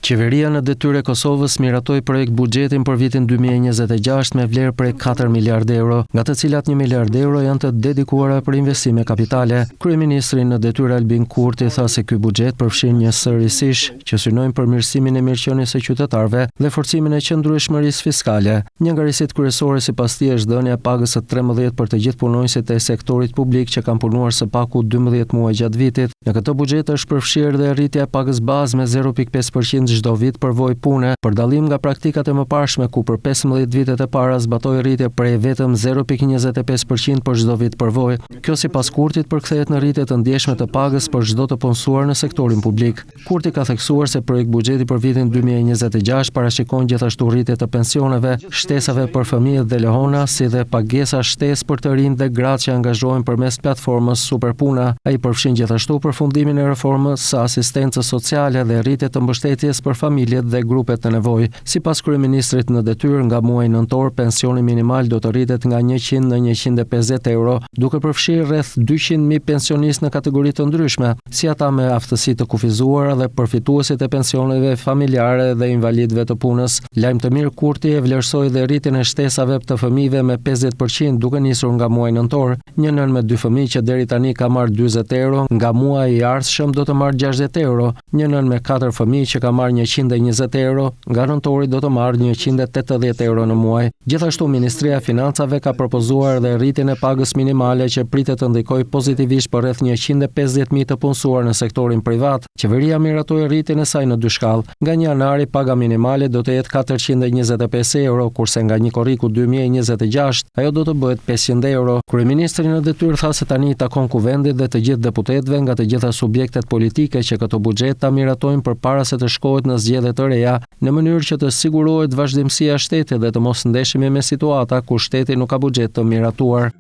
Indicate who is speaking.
Speaker 1: Qeveria në detyrë e Kosovës miratoi projekt buxhetin për vitin 2026 me vlerë prej 4 miliardë euro, nga të cilat 1 miliard euro janë të dedikuara për investime kapitale. Kryeministri në detyrë Albin Kurti tha se ky buxhet përfshin njësërësisht që synojnë përmirësimin e mirëqenies së qytetarëve dhe forcimin e qëndrueshmërisë fiskale. Një nga rrisit kryesore sipas tij është dhënia e pagës së 13 për të gjithë punonjësit e sektorit publik që kanë punuar së paku 12 muaj gjatë vitit. Në këtë buxhet është përfshirë dhe rritja e pagës bazë me 0.5% çdo vit përvojë pune, për dallim nga praktikat e mëparshme ku për 15 vitet e para zbatoi rritje prej vetëm 0.25% për çdo vit përvojë. Kjo sipas Kurtit përkthehet në rritje të ndjeshme të pagës për çdo të punësuar në sektorin publik. Kurti ka theksuar se projekt buxheti për vitin 2026 parashikon gjithashtu rritje të pensioneve, shtesave për fëmijët dhe lehona, si dhe pagesa shtesë për të rinj dhe gratë që angazhohen përmes platformës Superpuna. Ai përfshin gjithashtu përfundimin e reformës së asistencës sociale dhe rritje të mbështetjes për familjet dhe grupet të nevojë. Sipas kryeministrit në detyrë, nga muaji nëntor pensioni minimal do të rritet nga 100 në 150 euro, duke përfshirë rreth 200.000 pensionistë në kategori të ndryshme, si ata me aftësi të kufizuara dhe përfituesit e pensioneve familjare dhe invalidëve të punës. Lajm të mirë, Kurti e vlerësoi dhe rritjen e shtesave të fëmijëve me 50% duke nisur nga muaji nëntor. Një nën me 2 fëmijë që deri tani ka marrë 40 euro, nga muaji i ardhshëm do të marrë 60 euro. Një nën me 4 fëmijë që ka marrë 120 euro, nga nëntori do të marrë 180 euro në muaj. Gjithashtu Ministria e Financave ka propozuar dhe rritjen e pagës minimale që pritet të ndikojë pozitivisht për rreth 150.000 të punësuar në sektorin privat. Qeveria miratoi rritjen e saj në 2 shkallë. Nga 1 janari paga minimale do të jetë 425 euro, kurse nga 1 korriku 2026 ajo do të bëhet 500 euro. Kryeministri në detyrë tha se tani i takon kuvendit dhe të gjithë deputetëve nga të gjitha subjektet politike që këto buxhet ta miratojnë përpara se të shkohet në zgjedhje të reja, në mënyrë që të sigurohet vazhdimësia e shtetit dhe të mos ndeshemi me situata ku shteti nuk ka buxhet të miratuar.